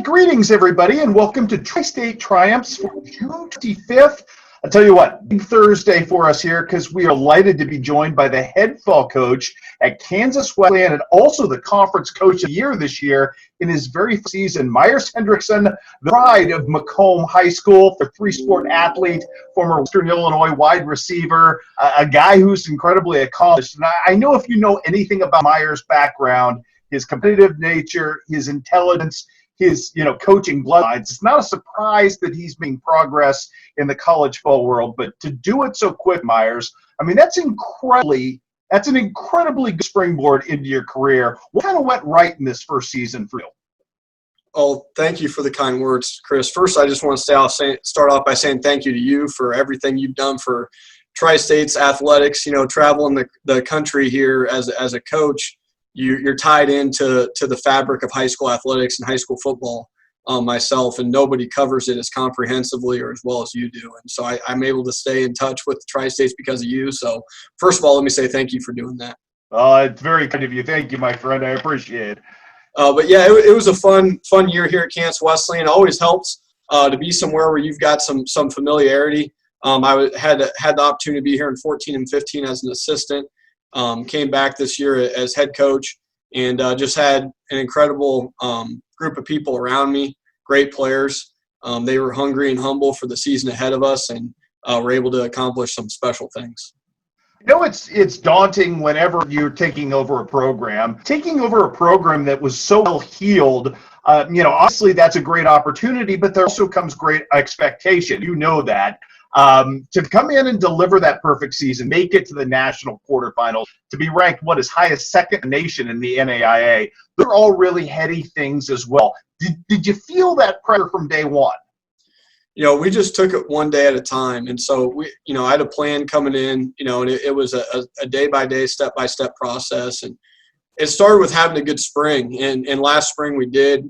Greetings, everybody, and welcome to Tri-State Triumphs for June 25th. I'll tell you what, big Thursday for us here because we are delighted to be joined by the head football coach at Kansas Wesleyan and also the conference coach of the year this year in his very first season, Myers Hendrickson, the pride of Macomb High School, the three-sport athlete, former Western Illinois wide receiver, a guy who's incredibly accomplished. And I know if you know anything about Myers' background, his competitive nature, his intelligence, his coaching bloodlines, it's not a surprise that he's making progress in the college football world. But to do it so quick, Myers, I mean, that's an incredibly good springboard into your career. What kind of went right in this first season for you? Oh, thank you for the kind words, Chris. First, I just want to start off by saying thank you to you for everything you've done for Tri-State's athletics. Traveling the country here as a coach, you're tied into the fabric of high school athletics and high school football myself, and nobody covers it as comprehensively or as well as you do. And so I'm able to stay in touch with the Tri-States because of you. So first of all, let me say thank you for doing that. It's very kind of you. Thank you, my friend. I appreciate it. But yeah, it was a fun year here at Kansas Wesleyan. It always helps to be somewhere where you've got some familiarity. I had the opportunity to be here in 14 and 15 as an assistant. Came back this year as head coach and just had an incredible group of people around me, great players. They were hungry and humble for the season ahead of us and were able to accomplish some special things. It's daunting whenever you're taking over a program that was so well heeled. Obviously that's a great opportunity, but there also comes great expectation. That. To come in and deliver that perfect season, make it to the national quarterfinals, to be ranked as high as second nation in the NAIA, they're all really heady things as well. Did you feel that pressure from day one? We just took it one day at a time. And so I had a plan coming in, and it was a day-by-day, step-by-step process. And it started with having a good spring. And last spring we did,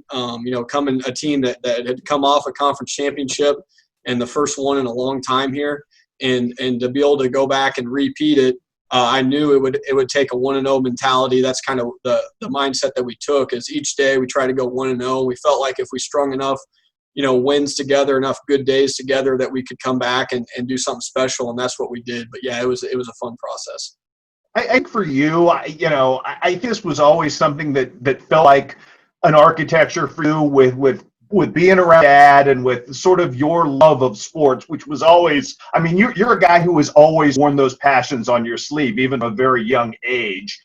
coming a team that had come off a conference championship and the first one in a long time here, and to be able to go back and repeat it, I knew it would take a 1-0 mentality. That's kind of the mindset that we took. Is each day we try to go 1-0. We felt like if we strung enough, wins together, enough good days together, that we could come back and do something special, and that's what we did. But yeah, it was a fun process. I think for you, I think this was always something that felt like an architecture for you with being around Dad and with sort of your love of sports, which was always, you're a guy who has always worn those passions on your sleeve, even from a very young age.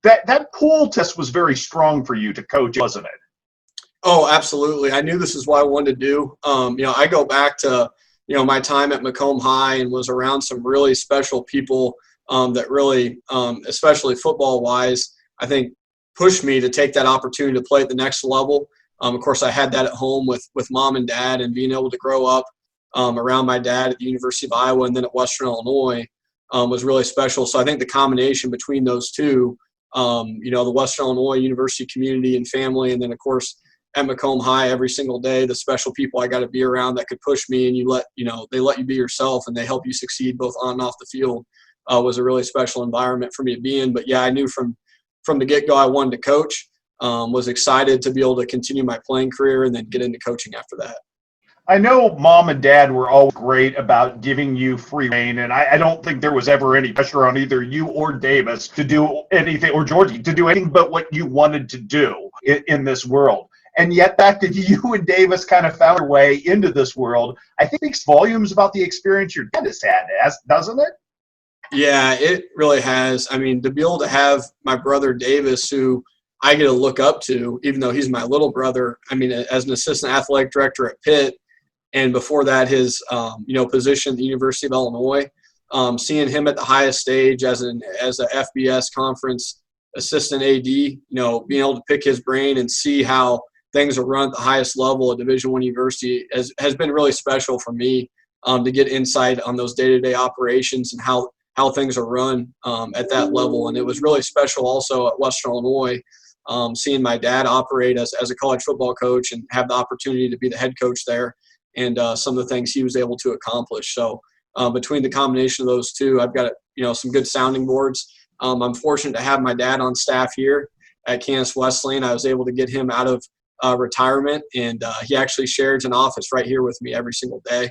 That pull test was very strong for you to coach, wasn't it? Oh, absolutely. I knew this is what I wanted to do. I go back to, my time at Macomb High and was around some really special people that really, especially football-wise, I think pushed me to take that opportunity to play at the next level. Of course, I had that at home with Mom and Dad, and being able to grow up around my dad at the University of Iowa and then at Western Illinois was really special. So I think the combination between those two, the Western Illinois University community and family, and then, of course, at Macomb High every single day, the special people I got to be around that could push me, and they let you be yourself and they help you succeed both on and off the field, was a really special environment for me to be in. But yeah, I knew from the get-go I wanted to coach. Was excited to be able to continue my playing career and then get into coaching after that. I know Mom and Dad were always great about giving you free rein, and I don't think there was ever any pressure on either you or Davis to do anything, or Georgie, to do anything but what you wanted to do in this world. And yet that you and Davis kind of found your way into this world, I think speaks volumes about the experience your dad has had, doesn't it? Yeah, it really has. To be able to have my brother Davis, who I get to look up to, even though he's my little brother. As an assistant athletic director at Pitt, and before that, his position at the University of Illinois, seeing him at the highest stage as a FBS conference assistant AD, being able to pick his brain and see how things are run at the highest level at Division I university has been really special for me to get insight on those day-to-day operations and how things are run at that level. And it was really special also at Western Illinois. Seeing my dad operate as a college football coach and have the opportunity to be the head coach there, and some of the things he was able to accomplish. So between the combination of those two, I've got some good sounding boards. I'm fortunate to have my dad on staff here at Kansas Wesleyan. I was able to get him out of retirement, and he actually shares an office right here with me every single day.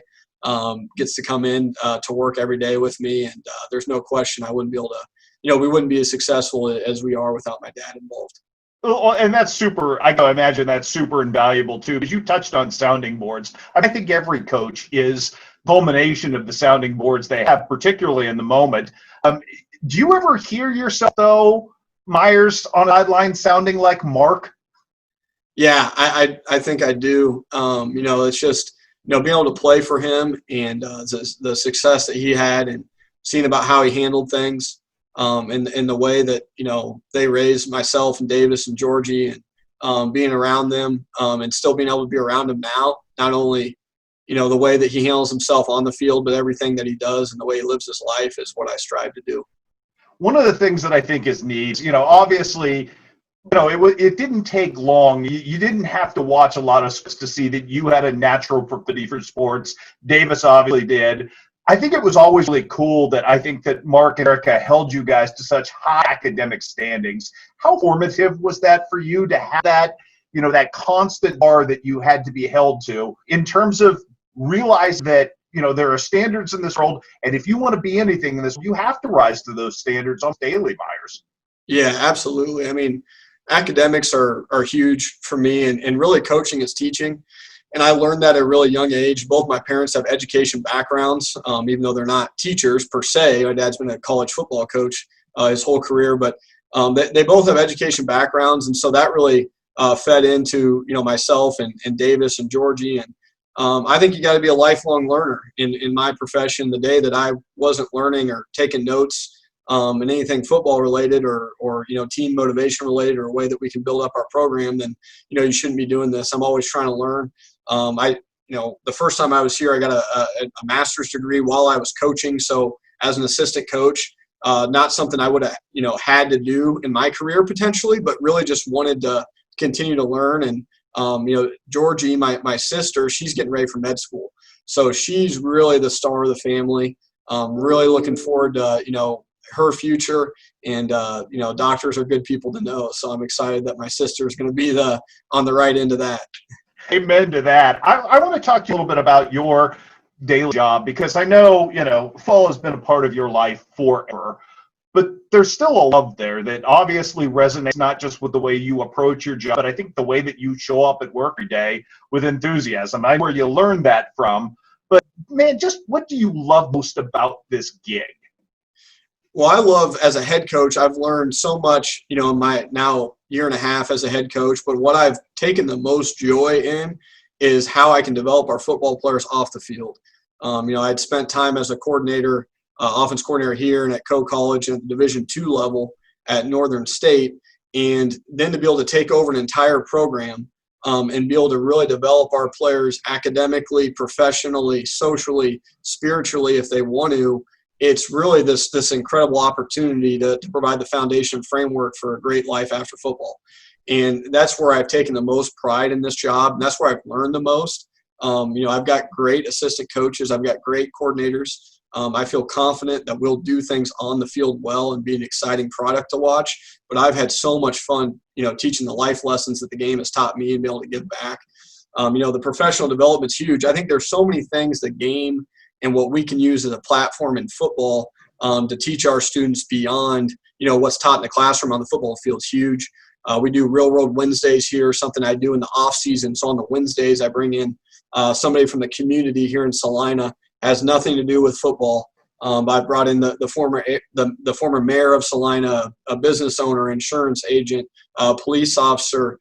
Gets to come in to work every day with me, and there's no question I wouldn't be able to, we wouldn't be as successful as we are without my dad involved. Well, and that's super. I can imagine that's super invaluable too, because you touched on sounding boards. I think every coach is culmination of the sounding boards they have, particularly in the moment. Do you ever hear yourself, though, Myers, on a sideline sounding like Mark? Yeah, I think I do. It's just, being able to play for him and the success that he had and seeing about how he handled things and the way that, they raised myself and Davis and Georgie and being around them and still being able to be around him now, not only, the way that he handles himself on the field, but everything that he does and the way he lives his life is what I strive to do. One of the things that I think is neat, obviously, it didn't take long. You didn't have to watch a lot of sports to see that you had a natural proclivity for sports. Davis obviously did. I think it was always really cool that I think that Mark and Erica held you guys to such high academic standings. How formative was that for you to have that, that constant bar that you had to be held to in terms of realize that, there are standards in this world, and if you want to be anything in this, you have to rise to those standards on daily, Myers. Yeah, absolutely. I mean, academics are huge for me, and really coaching is teaching. And I learned that at a really young age. Both my parents have education backgrounds, even though they're not teachers per se. My dad's been a college football coach his whole career, but they both have education backgrounds. And so that really fed into, myself and Davis and Georgie. And I think you got to be a lifelong learner in my profession. The day that I wasn't learning or taking notes in anything football related or team motivation related or a way that we can build up our program, then, you shouldn't be doing this. I'm always trying to learn. The first time I was here, I got a master's degree while I was coaching. So as an assistant coach, not something I would have, had to do in my career potentially, but really just wanted to continue to learn. And, Georgie, my sister, she's getting ready for med school. So she's really the star of the family. Really looking forward to, her future, and doctors are good people to know, so I'm excited that my sister is going to be on the right end of that. Amen to that. I want to talk to you a little bit about your daily job, because I know football has been a part of your life forever, but there's still a love there that obviously resonates not just with the way you approach your job, but I think the way that you show up at work every day with enthusiasm. I know where you learned that from, but man, just what do you love most about this gig? Well, I love, as a head coach, I've learned so much, in my now year and a half as a head coach, but what I've taken the most joy in is how I can develop our football players off the field. I'd spent time as a coordinator, offense coordinator here and at College at the Division II level at Northern State, and then to be able to take over an entire program and be able to really develop our players academically, professionally, socially, spiritually, if they want to. It's really this incredible opportunity to provide the foundation framework for a great life after football. And that's where I've taken the most pride in this job. And that's where I've learned the most. I've got great assistant coaches. I've got great coordinators. I feel confident that we'll do things on the field well and be an exciting product to watch. But I've had so much fun, teaching the life lessons that the game has taught me and be able to give back. The professional development's huge. I think there's so many things the game and what we can use as a platform in football to teach our students beyond, what's taught in the classroom on the football field is huge. We do Real World Wednesdays here, something I do in the off season. So on the Wednesdays, I bring in somebody from the community here in Salina. Has nothing to do with football. I brought in the former mayor of Salina, a business owner, insurance agent, police officer,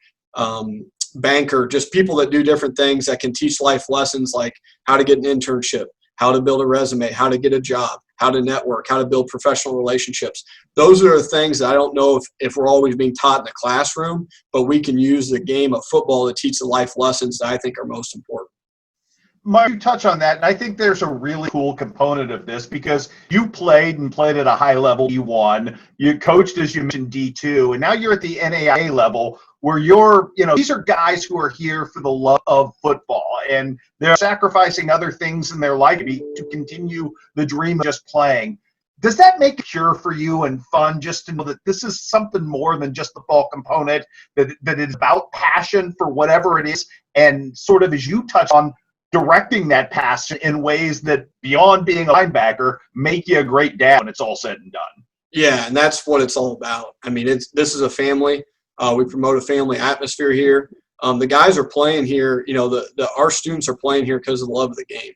banker, just people that do different things that can teach life lessons like how to get an internship, how to build a resume, how to get a job, how to network, how to build professional relationships. Those are the things that I don't know if we're always being taught in the classroom, but we can use the game of football to teach the life lessons that I think are most important. Mark, you touch on that, and I think there's a really cool component of this because you played at a high level, D1. You coached, as you mentioned, D2, and now you're at the NAIA level where these are guys who are here for the love of football, and they're sacrificing other things in their life to continue the dream of just playing. Does that make it pure for you and fun just to know that this is something more than just the ball component, that it's about passion for whatever it is, and sort of, as you touch on, directing that passion in ways that, beyond being a linebacker, make you a great dad when it's all said and done? Yeah, and that's what it's all about. I mean, this is a family. We promote a family atmosphere here. The guys are playing here. You know, our students are playing here because of the love of the game,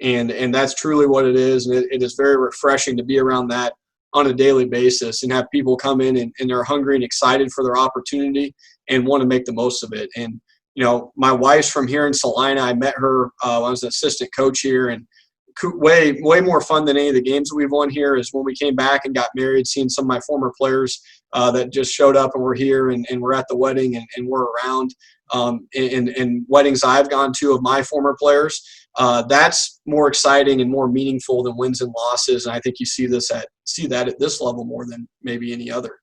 and that's truly what it is. And it is very refreshing to be around that on a daily basis and have people come in and they're hungry and excited for their opportunity and want to make the most of it. And you know, my wife's from here in Salina. I met her when I was an assistant coach here, and way more fun than any of the games we've won here is when we came back and got married, seeing some of my former players that just showed up and were here and we're at the wedding and we're around. In weddings I've gone to of my former players, that's more exciting and more meaningful than wins and losses. And I think you see that at this level more than maybe any other.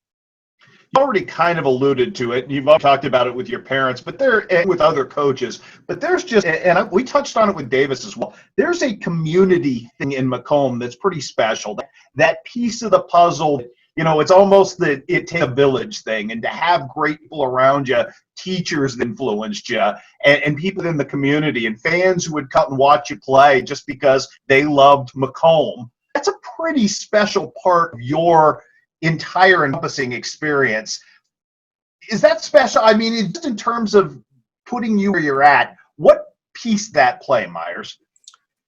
You already kind of alluded to it. You've talked about it with your parents, but and with other coaches. But there's just, and we touched on it with Davis as well, there's a community thing in Macomb that's pretty special. That piece of the puzzle, you know, it's almost that it takes a village thing, and to have great people around you, teachers that influenced you, and people in the community, and fans who would come and watch you play just because they loved Macomb. That's a pretty special part of your entire encompassing experience. Is that special? I mean, just in terms of putting you where you're at, what piece that play, Myers?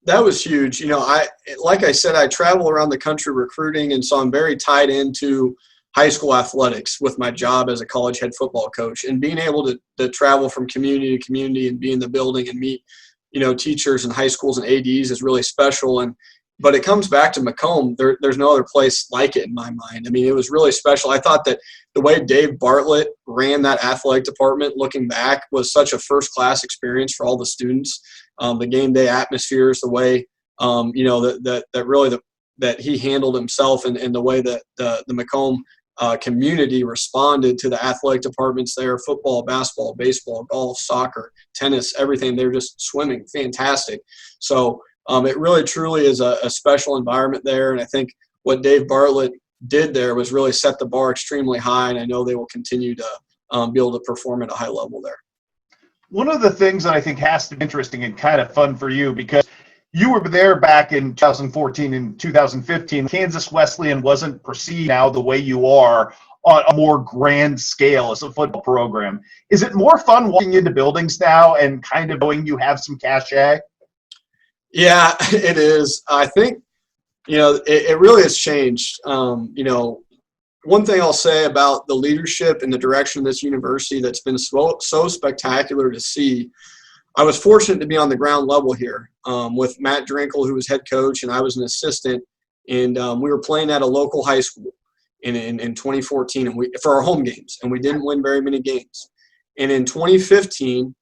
That was huge. You know, like I said, I travel around the country recruiting, and so I'm very tied into high school athletics with my job as a college head football coach. And being able to travel from community to community and be in the building and meet, you know, teachers in high schools and ADs is really special. But it comes back to Macomb. There's no other place like it in my mind. I mean, it was really special. I thought that the way Dave Bartlett ran that athletic department, looking back, was such a first-class experience for all the students. The game day atmospheres, the way, you know, that he handled himself, and the way that the Macomb community responded to the athletic departments there, football, basketball, baseball, golf, soccer, tennis, everything. They're just swimming, fantastic. So it really truly is a special environment there. And I think what Dave Bartlett did there was really set the bar extremely high, and I know they will continue to be able to perform at a high level there. One of the things that I think has to be interesting and kind of fun for you, because you were there back in 2014 and 2015. Kansas Wesleyan wasn't perceived now the way you are on a more grand scale as a football program. Is it more fun walking into buildings now and kind of knowing you have some cachet? Yeah, it is. I think, you know, it really has changed. You know, one thing I'll say about the leadership and the direction of this university that's been so spectacular to see. I was fortunate to be on the ground level here with Matt Drinkle, who was head coach, and I was an assistant. And we were playing at a local high school in 2014 and for our home games, and we didn't win very many games. And in 2015,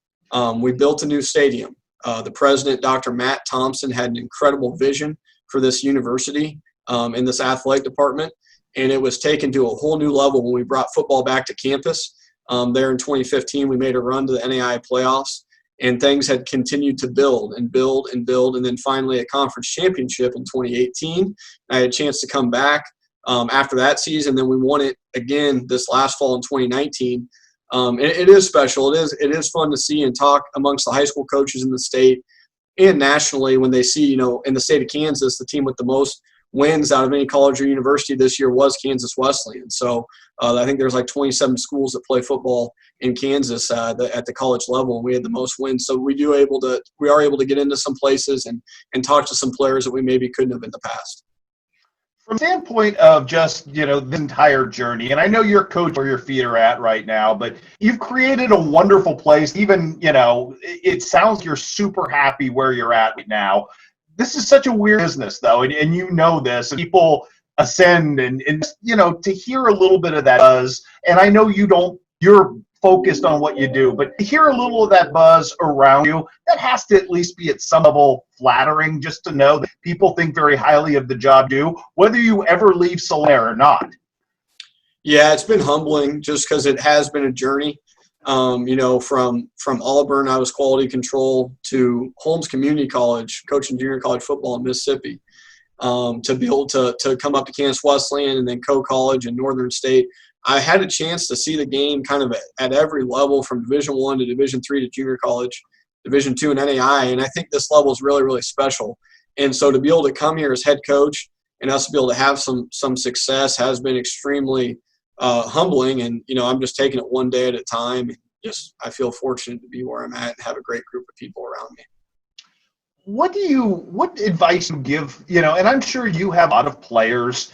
we built a new stadium. The president, Dr. Matt Thompson, had an incredible vision for this university in this athletic department, and it was taken to a whole new level when we brought football back to campus. There in 2015, we made a run to the NAIA playoffs, and things had continued to build and build and build, and then finally a conference championship in 2018. I had a chance to come back after that season. Then we won it again this last fall in 2019. It is special. It is fun to see and talk amongst the high school coaches in the state and nationally when they see, you know, in the state of Kansas, the team with the most wins out of any college or university this year was Kansas Wesleyan. So I think there's like 27 schools that play football in Kansas at the college level, and we had the most wins. So we are able to get into some places and talk to some players that we maybe couldn't have in the past. From the standpoint of just, you know, the entire journey, and I know you're coach where your feet are at right now, but you've created a wonderful place. Even, you know, it sounds you're super happy where you're at right now. This is such a weird business, though, and you know this, and people ascend and, you know, to hear a little bit of that buzz, and I know you're focused on what you do, but to hear a little of that buzz around you, that has to at least be at some level flattering, just to know that people think very highly of the job you do, whether you ever leave Salina or not. Yeah, it's been humbling just because it has been a journey. You know, from Auburn, I was quality control, to Holmes Community College, coaching junior college football in Mississippi. to be able to come up to Kansas Wesleyan and then Co-College and Northern State. I had a chance to see the game kind of at every level, from Division I to Division III to junior college, Division II and NAI, and I think this level is really, really special. And so to be able to come here as head coach and us to be able to have some success has been extremely humbling. And, I'm just taking it one day at a time. Just I feel fortunate to be where I'm at and have a great group of people around me. What advice do you give, and I'm sure you have a lot of players,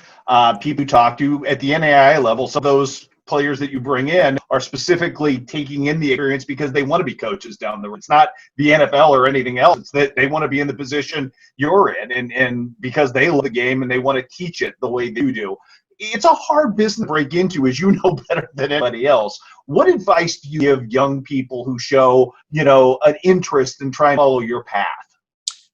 people you talk to at the NAIA level. Some of those players that you bring in are specifically taking in the experience because they want to be coaches down the road. It's not the NFL or anything else. It's that they want to be in the position you're in, and because they love the game and they want to teach it the way you do. It's a hard business to break into, as you know better than anybody else. What advice do you give young people who show, an interest in trying to follow your path?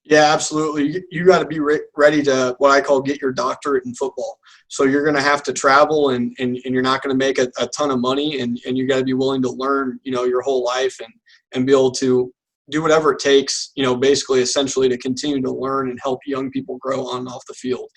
Yeah, absolutely. You got to be ready to, what I call, get your doctorate in football. So you're going to have to travel, and you're not going to make a ton of money, and you got to be willing to learn, your whole life and be able to do whatever it takes, basically essentially to continue to learn and help young people grow on and off the field.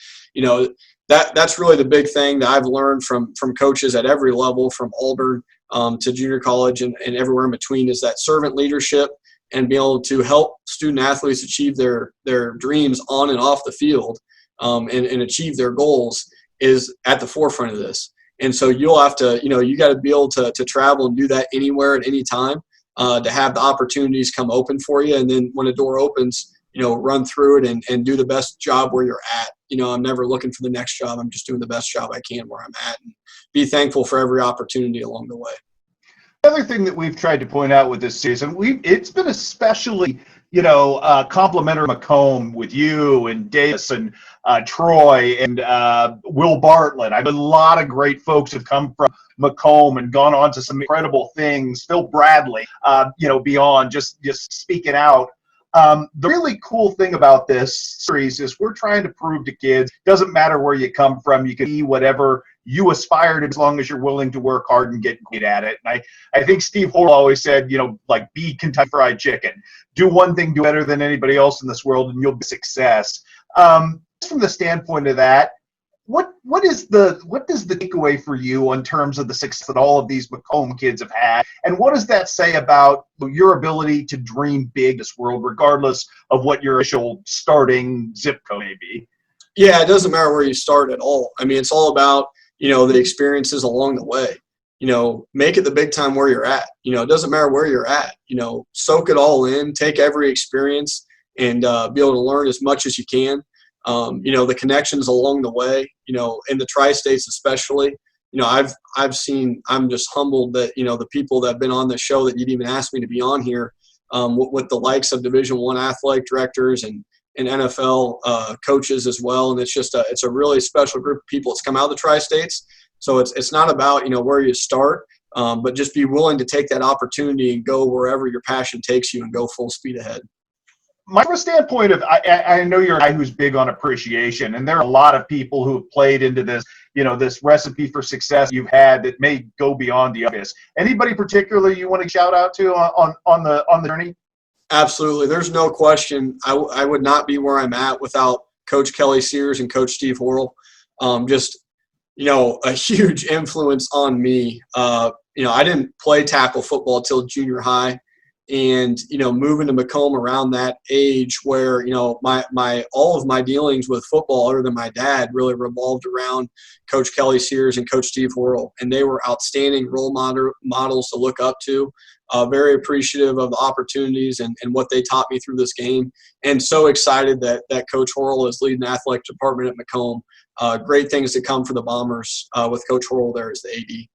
That's really the big thing that I've learned from coaches at every level, from Auburn to junior college and everywhere in between, is that servant leadership and be able to help student athletes achieve their dreams on and off the field and achieve their goals is at the forefront of this. And so you'll have to, you got to be able to travel and do that anywhere at any time to have the opportunities come open for you. And then when a door opens, run through it and do the best job where you're at. I'm never looking for the next job. I'm just doing the best job I can where I'm at, and be thankful for every opportunity along the way. The other thing that we've tried to point out with this season, it's been especially, complimentary Macomb with you and Davis and Troy and Will Bartlett. A lot of great folks have come from Macomb and gone on to some incredible things. Phil Bradley, beyond just speaking out. The really cool thing about this series is we're trying to prove to kids, doesn't matter where you come from, you can be whatever you aspire to as long as you're willing to work hard and get good at it. And I think Steve Horrell always said, be Kentucky Fried Chicken. Do one thing, do better than anybody else in this world, and you'll be success. From the standpoint of that, what does the takeaway for you in terms of the success that all of these Macomb kids have had, and what does that say about your ability to dream big in this world, regardless of what your initial starting zip code may be? Yeah, it doesn't matter where you start at all. It's all about the experiences along the way. Make it the big time where you're at. It doesn't matter where you're at. Soak it all in, take every experience, and be able to learn as much as you can. The connections along the way, in the tri-states especially, I've seen, I'm just humbled that, the people that have been on the show that you'd even asked me to be on here, with the likes of Division I athletic directors and NFL coaches as well. And it's a really special group of people that's come out of the tri-states. So it's not about, where you start, but just be willing to take that opportunity and go wherever your passion takes you and go full speed ahead. From a standpoint of, I know you're a guy who's big on appreciation, and there are a lot of people who have played into this, this recipe for success you've had that may go beyond the obvious. Anybody particularly you want to shout out to on the journey? Absolutely. There's no question. I would not be where I'm at without Coach Kelly Sears and Coach Steve Horrell. A huge influence on me. I didn't play tackle football till junior high. And, moving to Macomb around that age where, my all of my dealings with football, other than my dad, really revolved around Coach Kelly Sears and Coach Steve Horrell. And they were outstanding role models to look up to, very appreciative of the opportunities and what they taught me through this game. And so excited that Coach Horrell is leading the athletic department at Macomb. Great things to come for the Bombers with Coach Horrell there as the AD.